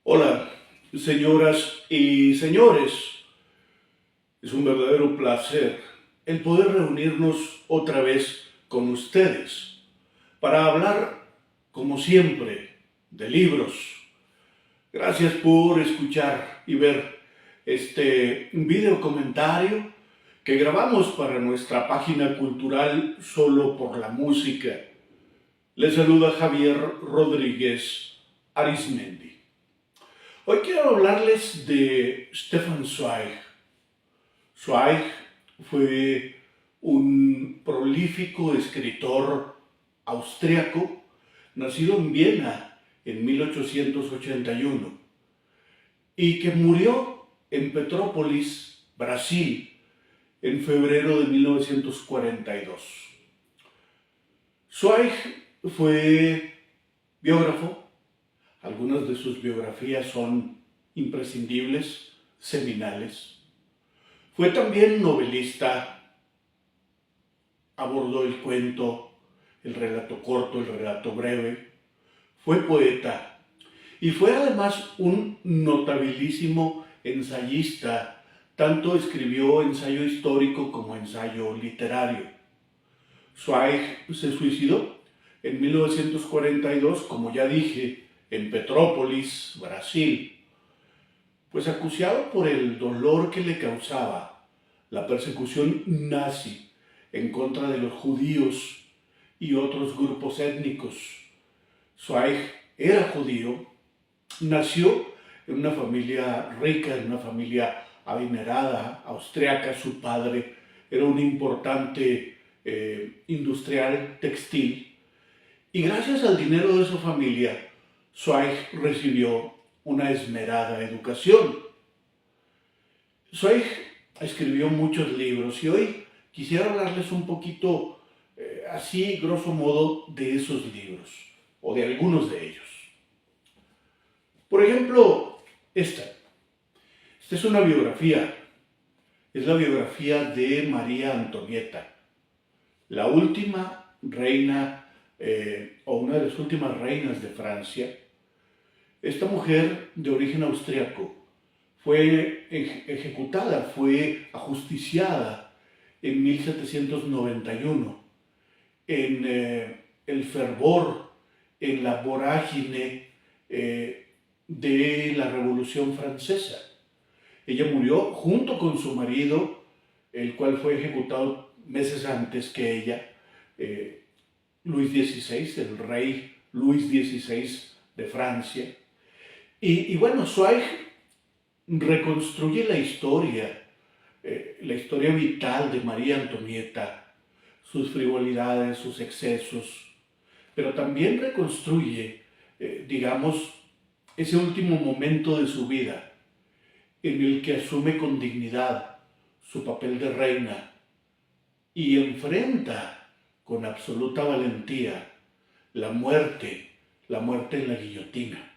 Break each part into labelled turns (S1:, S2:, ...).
S1: Hola, señoras y señores. Es un verdadero placer el poder reunirnos otra vez con ustedes para hablar, como siempre, de libros. Gracias por escuchar y ver este video comentario que grabamos para nuestra página cultural Solo por la Música. Les saluda Javier Rodríguez Arismendi. Hoy quiero hablarles de Stefan Zweig. Zweig fue un prolífico escritor austriaco, nacido en Viena en 1881 y que murió en Petrópolis, Brasil, en febrero de 1942. Zweig fue biógrafo. Algunas de sus biografías son imprescindibles, seminales. Fue también novelista, abordó el cuento, el relato corto, el relato breve. Fue poeta y fue además un notabilísimo ensayista. Tanto escribió ensayo histórico como ensayo literario. Zweig se suicidó en 1942, como ya dije, en Petrópolis, Brasil, pues acuciado por el dolor que le causaba la persecución nazi en contra de los judíos y otros grupos étnicos. Zweig era judío, nació en una familia rica, en una familia adinerada, austriaca. Su padre era un importante industrial textil y gracias al dinero de su familia, Zweig recibió una esmerada educación. Zweig escribió muchos libros y hoy quisiera hablarles un poquito, así grosso modo, de esos libros o de algunos de ellos. Por ejemplo, esta es una biografía, es la biografía de María Antonieta, la última reina o una de las últimas reinas de Francia. Esta mujer de origen austriaco fue ejecutada, fue ajusticiada en 1791 en el fervor, en la vorágine de la Revolución Francesa. Ella murió junto con su marido, el cual fue ejecutado meses antes que ella, Luis XVI, el rey Luis XVI de Francia. Y bueno, Zweig reconstruye la historia vital de María Antonieta, sus frivolidades, sus excesos, pero también reconstruye, digamos, ese último momento de su vida en el que asume con dignidad su papel de reina y enfrenta con absoluta valentía la muerte en la guillotina.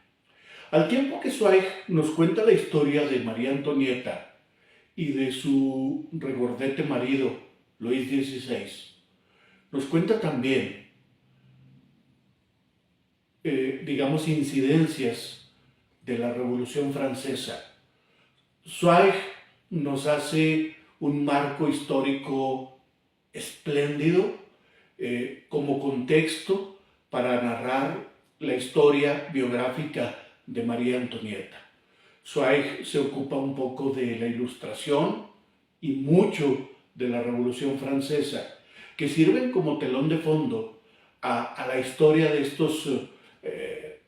S1: Al tiempo que Zweig nos cuenta la historia de María Antonieta y de su regordete marido, Luis XVI, nos cuenta también, digamos, incidencias de la Revolución Francesa. Zweig nos hace un marco histórico espléndido como contexto para narrar la historia biográfica de María Antonieta. Zweig se ocupa un poco de la Ilustración y mucho de la Revolución Francesa, que sirven como telón de fondo a la historia de estos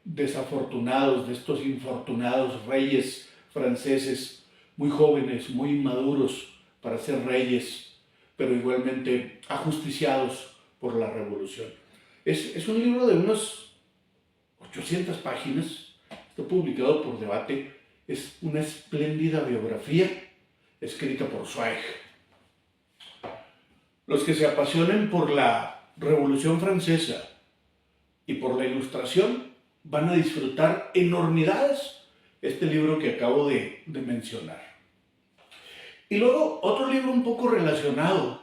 S1: desafortunados, de estos infortunados reyes franceses, muy jóvenes, muy inmaduros para ser reyes, pero igualmente ajusticiados por la Revolución. Es un libro de unas 800 páginas, está publicado por Debate, es una espléndida biografía escrita por Zweig. Los que se apasionen por la Revolución Francesa y por la Ilustración van a disfrutar enormidades este libro que acabo de mencionar. Y luego otro libro un poco relacionado,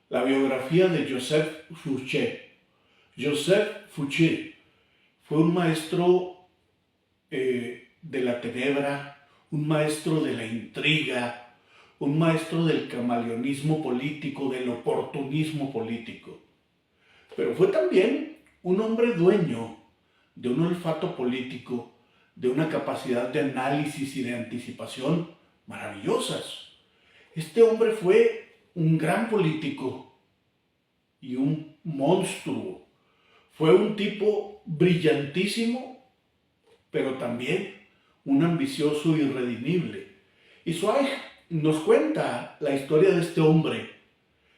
S1: la biografía de Joseph Fouché. Joseph Fouché fue un maestro de la tenebra, un maestro de la intriga, un maestro del camaleonismo político, del oportunismo político. Pero fue también un hombre dueño de un olfato político, de una capacidad de análisis y de anticipación maravillosas. Este hombre fue un gran político y un monstruo. Fue un tipo brillantísimo, pero también un ambicioso irredimible. Y Zweig nos cuenta la historia de este hombre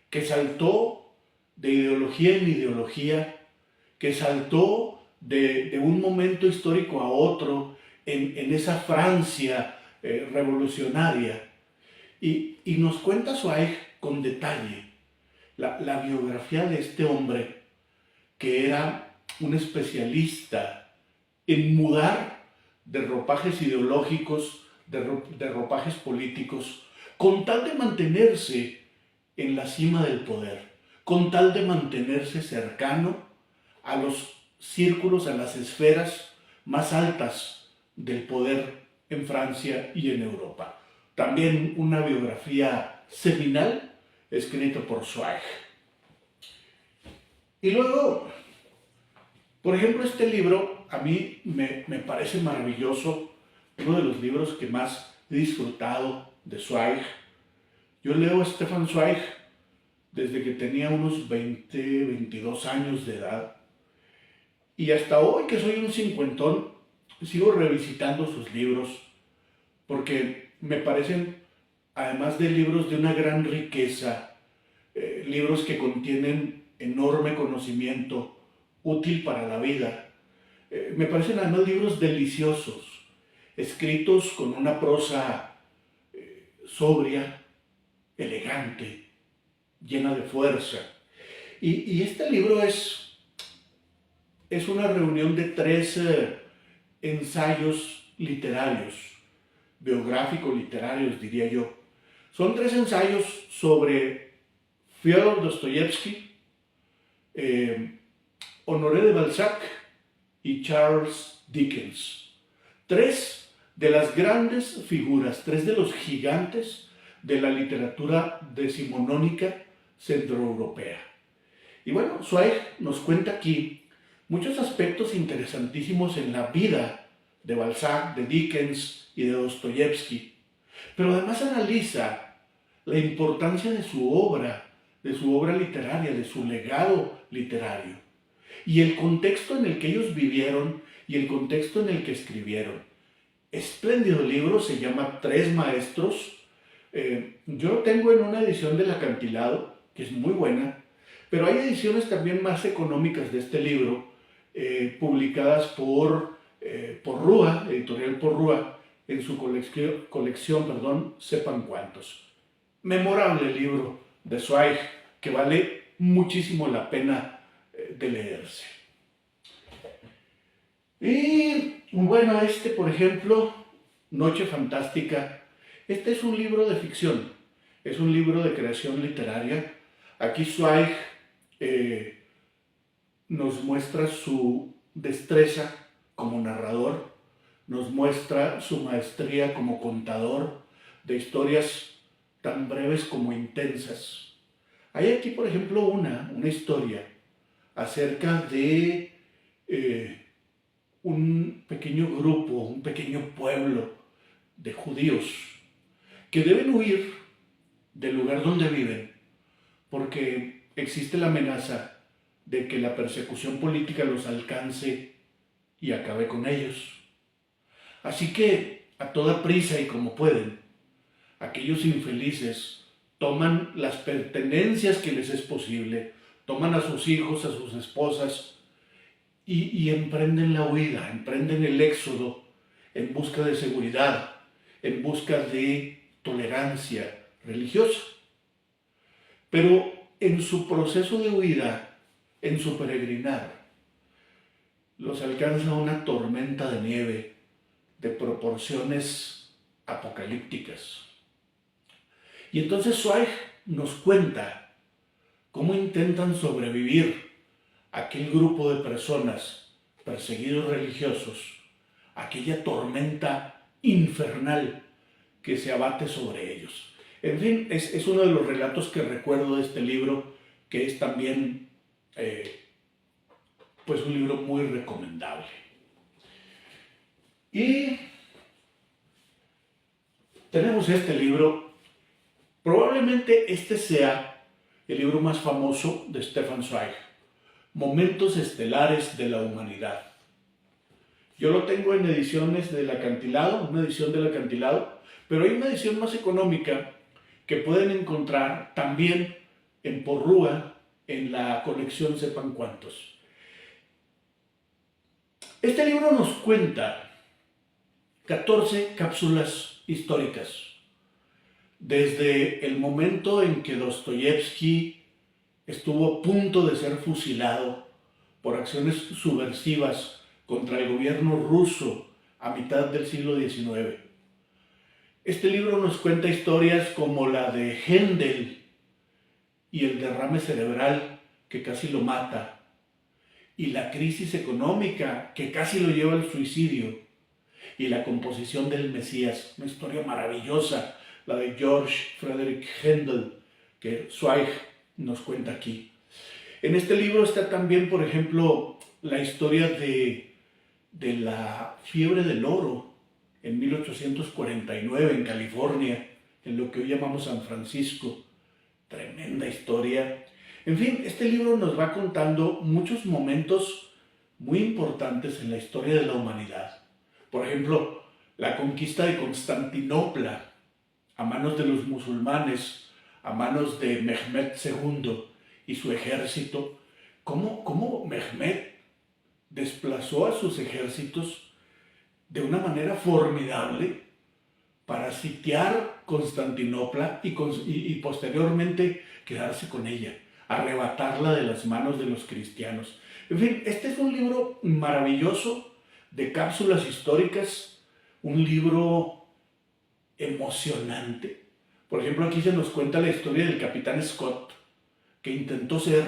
S1: que saltó de ideología en ideología, que saltó de un momento histórico a otro en esa Francia revolucionaria. Y nos cuenta Zweig con detalle la biografía de este hombre que era un especialista en mudar de ropajes ideológicos, de ropajes políticos, con tal de mantenerse en la cima del poder, con tal de mantenerse cercano a los círculos, a las esferas más altas del poder en Francia y en Europa. También una biografía seminal escrita por Zweig. Y luego, por ejemplo, este libro a mí me parece maravilloso, uno de los libros que más he disfrutado de Zweig. Yo leo a Stefan Zweig desde que tenía unos 20, 22 años de edad. Y hasta hoy, que soy un cincuentón, sigo revisitando sus libros porque me parecen, además de libros de una gran riqueza, libros que contienen enorme conocimiento útil para la vida. Me parecen además libros deliciosos, escritos con una prosa sobria, elegante, llena de fuerza. Y este libro es una reunión de 3 ensayos literarios, biográfico-literarios diría yo. Son 3 ensayos sobre Fyodor Dostoyevsky, Honoré de Balzac y Charles Dickens. 3 de las grandes figuras, 3 de los gigantes de la literatura decimonónica centroeuropea. Y bueno, Zweig nos cuenta aquí muchos aspectos interesantísimos en la vida de Balzac, de Dickens y de Dostoyevsky, pero además analiza la importancia de su obra literaria, de su legado literario, y el contexto en el que ellos vivieron y el contexto en el que escribieron. Espléndido libro, se llama 3 maestros. Yo lo tengo en una edición del Acantilado, que es muy buena, pero hay ediciones también más económicas de este libro, publicadas por Rúa, editorial por Rúa, en su colección, Sepan Cuántos. Memorable libro de Zweig, que vale muchísimo la pena de leerse. Y bueno, por ejemplo, Noche Fantástica, este es un libro de ficción, es un libro de creación literaria. Aquí Zweig nos muestra su destreza como narrador, nos muestra su maestría como contador de historias tan breves como intensas. Hay aquí, por ejemplo, una historia acerca de un pequeño grupo, un pequeño pueblo de judíos que deben huir del lugar donde viven porque existe la amenaza de que la persecución política los alcance y acabe con ellos. Así que, a toda prisa y como pueden, aquellos infelices toman las pertenencias que les es posible, toman a sus hijos, a sus esposas y emprenden la huida, emprenden el éxodo en busca de seguridad, en busca de tolerancia religiosa. Pero en su proceso de huida, en su peregrinar, los alcanza una tormenta de nieve de proporciones apocalípticas. Y entonces Zweig nos cuenta cómo intentan sobrevivir aquel grupo de personas, perseguidos religiosos, aquella tormenta infernal que se abate sobre ellos. En fin, es uno de los relatos que recuerdo de este libro, que es también pues un libro muy recomendable. Y tenemos este libro, probablemente este sea el libro más famoso de Stefan Zweig, Momentos Estelares de la Humanidad. Yo lo tengo en ediciones del Acantilado, una edición del Acantilado, pero hay una edición más económica que pueden encontrar también en Porrúa, en la colección Sepan Cuántos. Este libro nos cuenta 14 cápsulas históricas, desde el momento en que Dostoyevsky estuvo a punto de ser fusilado por acciones subversivas contra el gobierno ruso a mitad del siglo XIX. Este libro nos cuenta historias como la de Händel y el derrame cerebral que casi lo mata, y la crisis económica que casi lo lleva al suicidio, y la composición del Mesías, una historia maravillosa, la de Georg Friedrich Händel, que Zweig nos cuenta aquí. En este libro está también, por ejemplo, la historia de la fiebre del oro en 1849 en California, en lo que hoy llamamos San Francisco. Tremenda historia. En fin, este libro nos va contando muchos momentos muy importantes en la historia de la humanidad. Por ejemplo, la conquista de Constantinopla a manos de los musulmanes, a manos de Mehmed II y su ejército. ¿Cómo Mehmed desplazó a sus ejércitos de una manera formidable para sitiar Constantinopla y posteriormente quedarse con ella, arrebatarla de las manos de los cristianos? En fin, este es un libro maravilloso de cápsulas históricas, un libro emocionante. Por ejemplo, aquí se nos cuenta la historia del capitán Scott, que intentó ser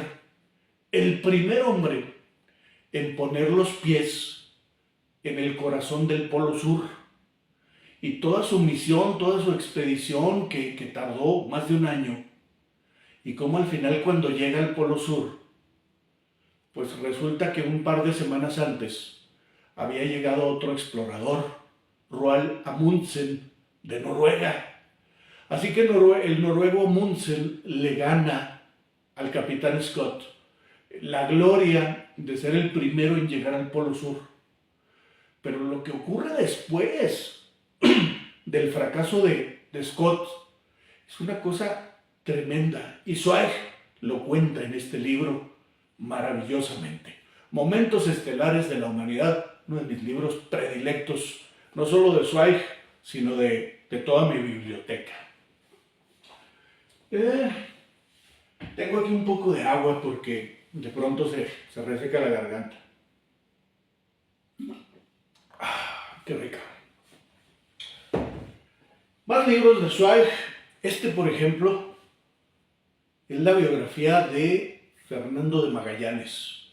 S1: el primer hombre en poner los pies en el corazón del Polo Sur. Y toda su misión, toda su expedición que tardó más de un año. Y cómo al final, cuando llega al Polo Sur, pues resulta que un par de semanas antes había llegado otro explorador, Roald Amundsen, de Noruega. Así que el noruego Amundsen le gana al capitán Scott la gloria de ser el primero en llegar al Polo Sur. Pero lo que ocurre después del fracaso de Scott es una cosa tremenda. Y Zweig lo cuenta en este libro maravillosamente. Momentos Estelares de la Humanidad, uno de mis libros predilectos, no solo de Zweig, sino de toda mi biblioteca. Tengo aquí un poco de agua porque de pronto se reseca la garganta. ¡Qué rica! Más libros de Zweig. Este, por ejemplo, es la biografía de Fernando de Magallanes,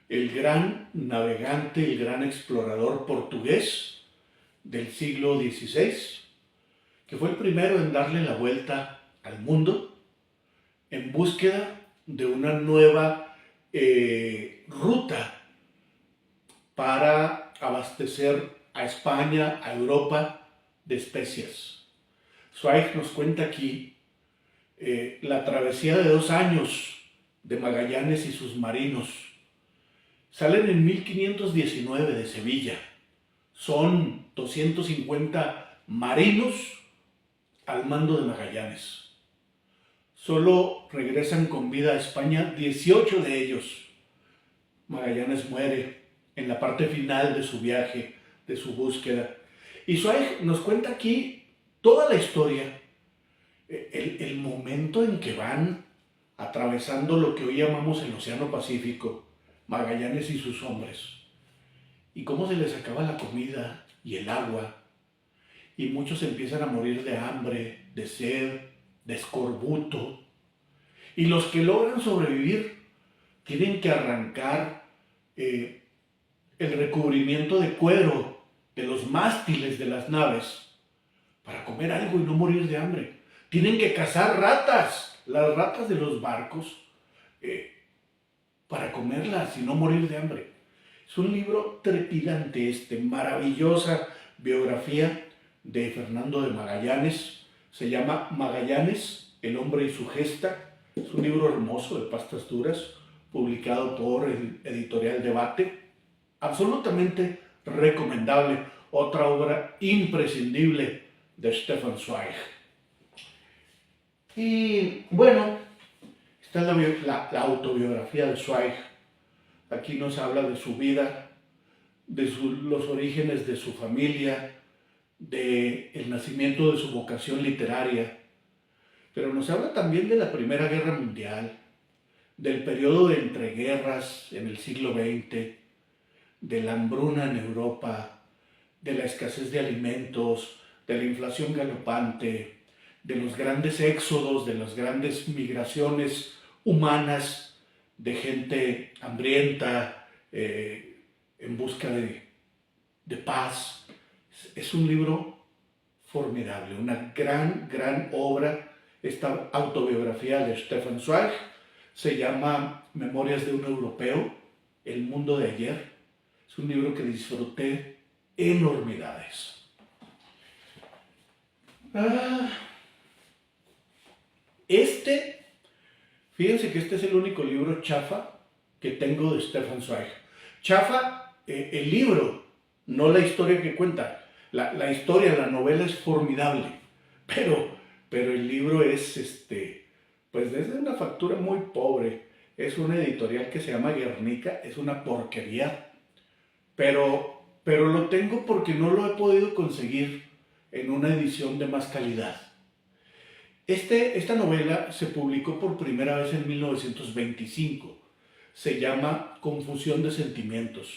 S1: el gran navegante, el gran explorador portugués del siglo XVI, que fue el primero en darle la vuelta al mundo en búsqueda de una nueva ruta para abastecer a España, a Europa, de especias. Zweig nos cuenta aquí la travesía de 2 años de Magallanes y sus marinos. Salen en 1519 de Sevilla. Son 250 marinos al mando de Magallanes. Solo regresan con vida a España 18 de ellos. Magallanes muere en la parte final de su viaje, de su búsqueda. Y Zweig nos cuenta aquí toda la historia, el momento en que van atravesando lo que hoy llamamos el Océano Pacífico, Magallanes y sus hombres, y cómo se les acaba la comida y el agua, y muchos empiezan a morir de hambre, de sed, de escorbuto, y los que logran sobrevivir tienen que arrancar el recubrimiento de cuero de los mástiles de las naves para comer algo y no morir de hambre. Tienen que cazar ratas, las ratas de los barcos, para comerlas y no morir de hambre. Es un libro trepidante maravillosa biografía de Fernando de Magallanes. Se llama Magallanes, el hombre y su gesta. Es un libro hermoso de pastas duras, publicado por el editorial Debate. Absolutamente recomendable. Otra obra imprescindible de Stefan Zweig. Y bueno, está la autobiografía de Zweig. Aquí nos habla de su vida, de los orígenes de su familia, del nacimiento de su vocación literaria, pero nos habla también de la Primera Guerra Mundial, del periodo de entreguerras en el siglo XX, de la hambruna en Europa, de la escasez de alimentos, de la inflación galopante, de los grandes éxodos, de las grandes migraciones humanas, de gente hambrienta, en busca de paz. Es un libro formidable, una gran obra. Esta autobiografía de Stefan Zweig se llama Memorias de un Europeo, El Mundo de Ayer. Es un libro que disfruté enormidades. Fíjense que este es el único libro chafa que tengo de Stefan Zweig. Chafa, el libro, no la historia que cuenta. La historia, la novela es formidable, pero el libro es, pues es de una factura muy pobre. Es una editorial que se llama Guernica, es una porquería, pero lo tengo porque no lo he podido conseguir en una edición de más calidad. Esta novela se publicó por primera vez en 1925. Se llama Confusión de Sentimientos.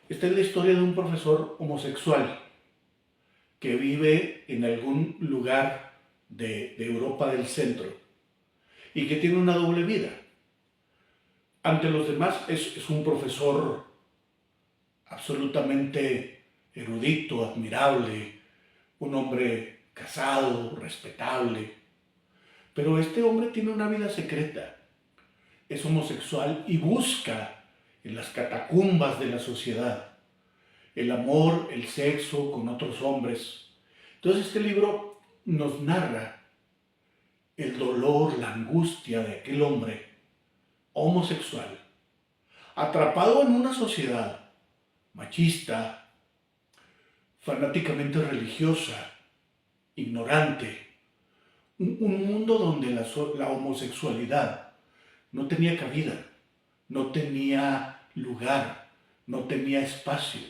S1: Esta es la historia de un profesor homosexual que vive en algún lugar de Europa del centro y que tiene una doble vida. Ante los demás es un profesor absolutamente erudito, admirable, un hombre casado, respetable. Pero este hombre tiene una vida secreta. Es homosexual y busca en las catacumbas de la sociedad el amor, el sexo con otros hombres. Entonces este libro nos narra el dolor, la angustia de aquel hombre homosexual, atrapado en una sociedad machista, fanáticamente religiosa, ignorante, un mundo donde la homosexualidad no tenía cabida, no tenía lugar, no tenía espacio.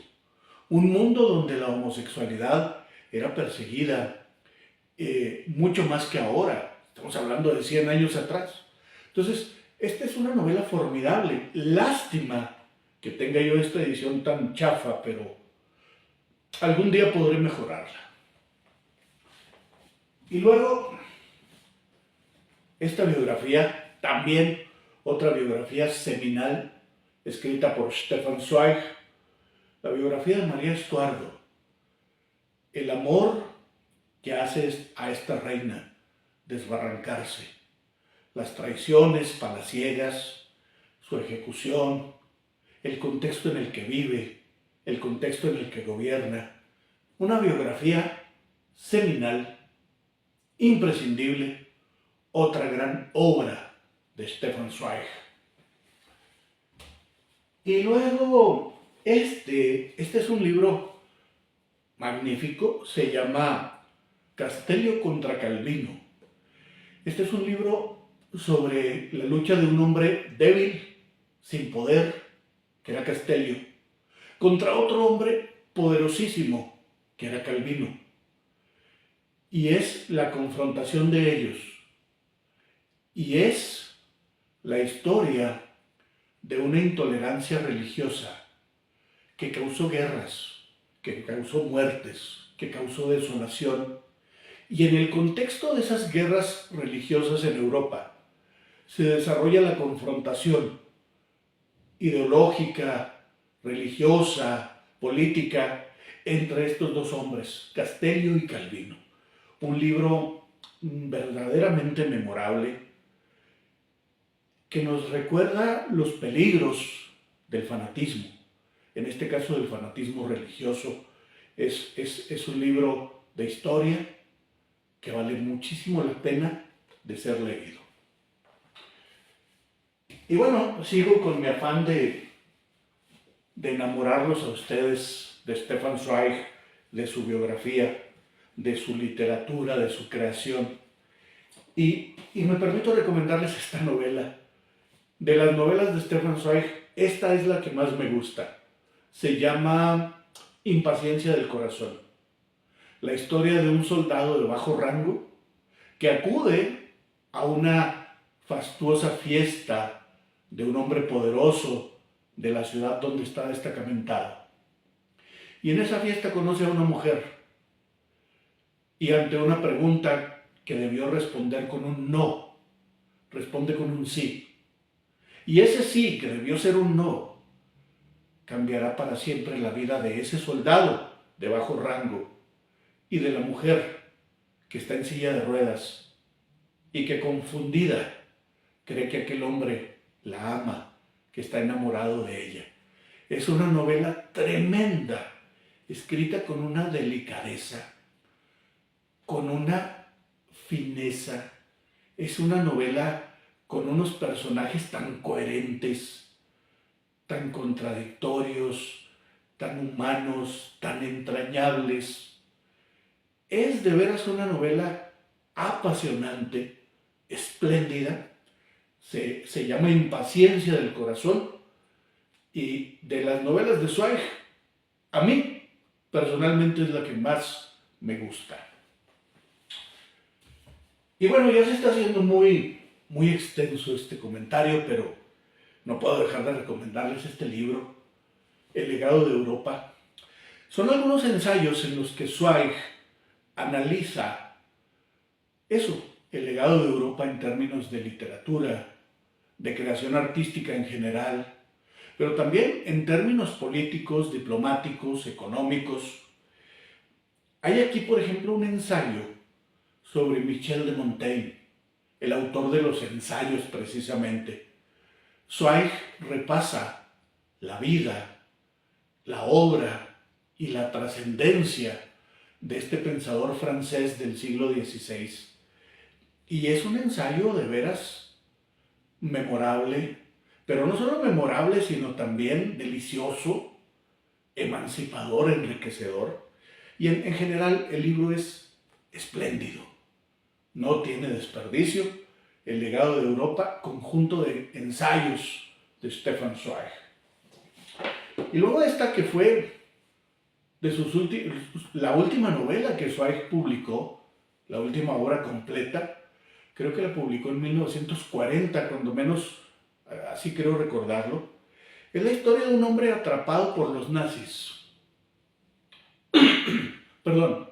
S1: Un mundo donde la homosexualidad era perseguida mucho más que ahora. Estamos hablando de 100 años atrás. Entonces, esta es una novela formidable. Lástima que tenga yo esta edición tan chafa, pero algún día podré mejorarla. Y luego, esta biografía, también otra biografía seminal, escrita por Stefan Zweig, la biografía de María Estuardo. El amor que hace a esta reina desbarrancarse, las traiciones palaciegas, su ejecución, el contexto en el que vive, el contexto en el que gobierna. Una biografía seminal, imprescindible, otra gran obra de Stefan Zweig. Y luego, este es un libro magnífico, se llama Castello contra Calvino. Este es un libro sobre la lucha de un hombre débil, sin poder, que era Castello, contra otro hombre poderosísimo, que era Calvino. Y es la confrontación de ellos. Y es la historia de una intolerancia religiosa que causó guerras, que causó muertes, que causó desolación. Y en el contexto de esas guerras religiosas en Europa se desarrolla la confrontación ideológica, religiosa, política, entre estos dos hombres, Castellio y Calvino. Un libro verdaderamente memorable que nos recuerda los peligros del fanatismo, en este caso del fanatismo religioso. Es un libro de historia que vale muchísimo la pena de ser leído. Y bueno, sigo con mi afán de enamorarlos a ustedes de Stefan Zweig, de su biografía, de su literatura, de su creación. Y me permito recomendarles esta novela. De las novelas de Stefan Zweig, esta es la que más me gusta. Se llama Impaciencia del corazón. La historia de un soldado de bajo rango que acude a una fastuosa fiesta de un hombre poderoso de la ciudad donde está destacamentado. Y en esa fiesta conoce a una mujer y ante una pregunta que debió responder con un no, responde con un sí. Y ese sí, que debió ser un no, cambiará para siempre la vida de ese soldado de bajo rango y de la mujer que está en silla de ruedas y que confundida cree que aquel hombre la ama, que está enamorado de ella. Es una novela tremenda, escrita con una delicadeza, con una fineza. Es una novela con unos personajes tan coherentes, tan contradictorios, tan humanos, tan entrañables. Es de veras una novela apasionante, espléndida. Se llama Impaciencia del corazón, y de las novelas de Zweig, a mí personalmente es la que más me gusta. Y bueno, ya se está haciendo muy extenso este comentario, pero no puedo dejar de recomendarles este libro, El legado de Europa. Son algunos ensayos en los que Zweig analiza eso, el legado de Europa en términos de literatura, de creación artística en general, pero también en términos políticos, diplomáticos, económicos. Hay aquí, por ejemplo, un ensayo sobre Michel de Montaigne, el autor de los ensayos precisamente. Zweig repasa la vida, la obra y la trascendencia de este pensador francés del siglo XVI. Y es un ensayo de veras memorable, pero no solo memorable, sino también delicioso, emancipador, enriquecedor. Y en general el libro es espléndido, no tiene desperdicio. El legado de Europa, conjunto de ensayos de Stefan Zweig. Y luego esta que fue de la última novela que Zweig publicó, la última obra completa, creo que la publicó en 1940, cuando menos, así creo recordarlo. Es la historia de un hombre atrapado por los nazis. Perdón,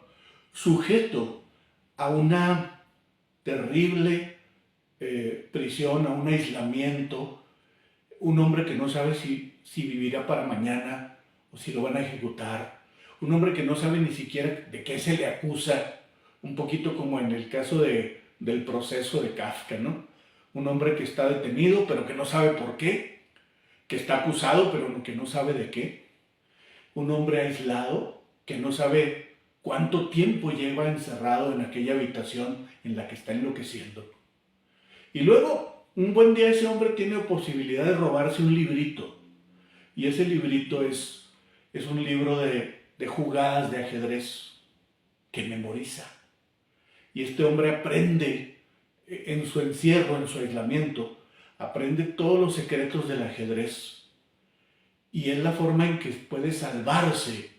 S1: sujeto a una terrible prisión, a un aislamiento, un hombre que no sabe si vivirá para mañana o si lo van a ejecutar, un hombre que no sabe ni siquiera de qué se le acusa, un poquito como en el caso del proceso de Kafka, ¿no? Un hombre que está detenido pero que no sabe por qué, que está acusado pero que no sabe de qué, un hombre aislado que no sabe cuánto tiempo lleva encerrado en aquella habitación en la que está enloqueciendo. Y luego, un buen día ese hombre tiene posibilidad de robarse un librito. Y ese librito es un libro de jugadas de ajedrez que memoriza. Y este hombre aprende en su encierro, en su aislamiento, aprende todos los secretos del ajedrez. Y es la forma en que puede salvarse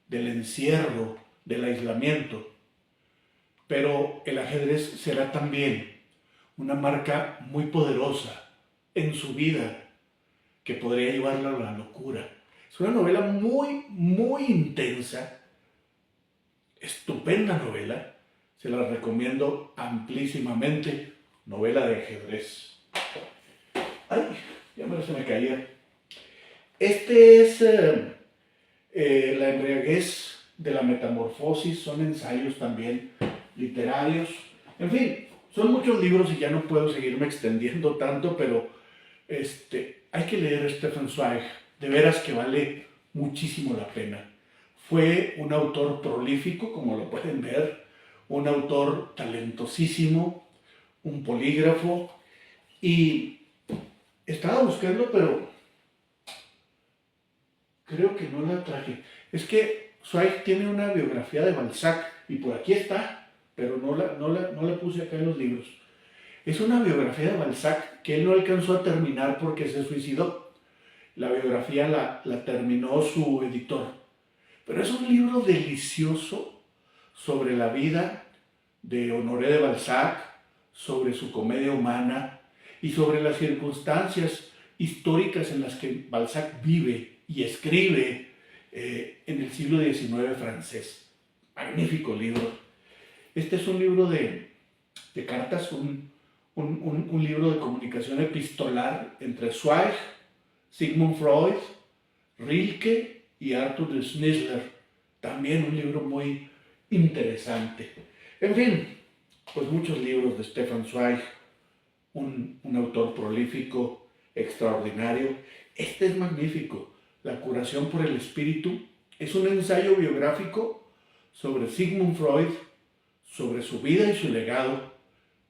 S1: del encierro, del aislamiento. Pero el ajedrez será también una marca muy poderosa en su vida que podría llevarla a la locura. Es una novela muy intensa, estupenda novela, se la recomiendo amplísimamente, novela de ajedrez. Ay, ya se me caía. Este es La embriaguez de la metamorfosis, son ensayos también literarios. En fin, son muchos libros y ya no puedo seguirme extendiendo tanto, pero hay que leer a Stefan Zweig, de veras que vale muchísimo la pena. Fue un autor prolífico, como lo pueden ver, un autor talentosísimo, un polígrafo, y estaba buscando, pero creo que no la traje. Es que Zweig tiene una biografía de Balzac, y por aquí está, pero no la puse acá en los libros. Es una biografía de Balzac que él no alcanzó a terminar porque se suicidó. La biografía la terminó su editor. Pero es un libro delicioso sobre la vida de Honoré de Balzac, sobre su comedia humana y sobre las circunstancias históricas en las que Balzac vive y escribe en el siglo XIX francés. Magnífico libro. Este es un libro de cartas, un libro de comunicación epistolar entre Zweig, Sigmund Freud, Rilke y Arthur Schnitzler. También un libro muy interesante. En fin, pues muchos libros de Stefan Zweig, un autor prolífico, extraordinario. Este es magnífico. La curación por el espíritu es un ensayo biográfico sobre Sigmund Freud, sobre su vida y su legado.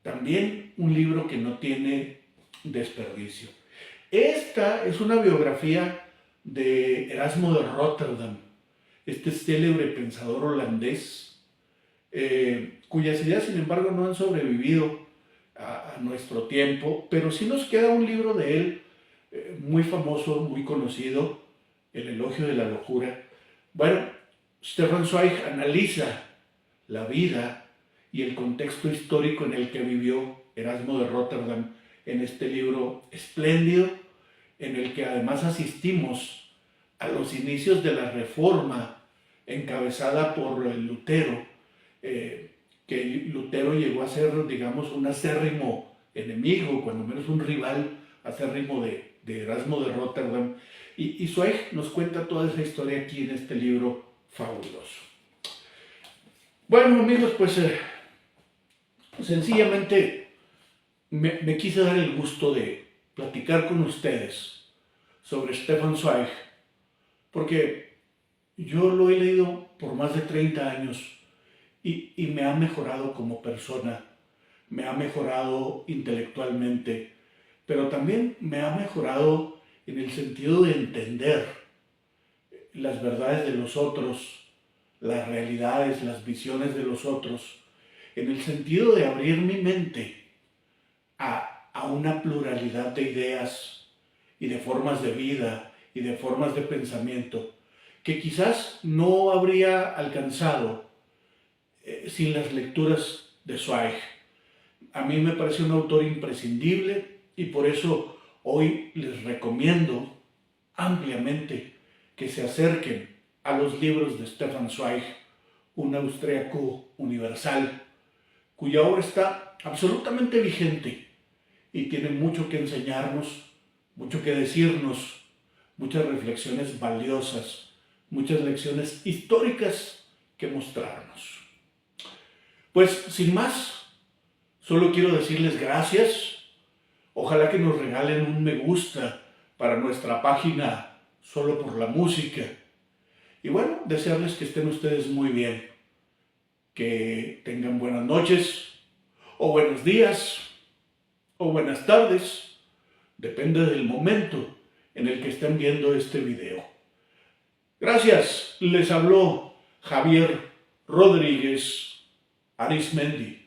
S1: También un libro que no tiene desperdicio. Esta es una biografía de Erasmo de Rotterdam, este célebre pensador holandés, cuyas ideas, sin embargo, no han sobrevivido a nuestro tiempo, pero sí nos queda un libro de él muy famoso, muy conocido, El elogio de la locura. Bueno, Stefan Zweig analiza la vida y el contexto histórico en el que vivió Erasmo de Rotterdam en este libro espléndido, en el que además asistimos a los inicios de la Reforma encabezada por Lutero, que Lutero llegó a ser, digamos, un acérrimo enemigo, cuando menos un rival acérrimo de Erasmo de Rotterdam, y Zweig nos cuenta toda esa historia aquí en este libro fabuloso. Bueno, amigos, pues sencillamente me quise dar el gusto de platicar con ustedes sobre Stefan Zweig, porque yo lo he leído por más de 30 años y me ha mejorado como persona, me ha mejorado intelectualmente, pero también me ha mejorado en el sentido de entender las verdades de los otros, las realidades, las visiones de los otros, en el sentido de abrir mi mente a una pluralidad de ideas y de formas de vida y de formas de pensamiento que quizás no habría alcanzado sin las lecturas de Zweig. A mí me parece un autor imprescindible y por eso hoy les recomiendo ampliamente que se acerquen a los libros de Stefan Zweig, un austríaco universal, cuya obra está absolutamente vigente y tiene mucho que enseñarnos, mucho que decirnos, muchas reflexiones valiosas, muchas lecciones históricas que mostrarnos. Pues sin más, solo quiero decirles gracias. Ojalá que nos regalen un me gusta para nuestra página Solo por la Música. Y bueno, desearles que estén ustedes muy bien, que tengan buenas noches, o buenos días, o buenas tardes, depende del momento en el que estén viendo este video. Gracias, les habló Javier Rodríguez Arismendi.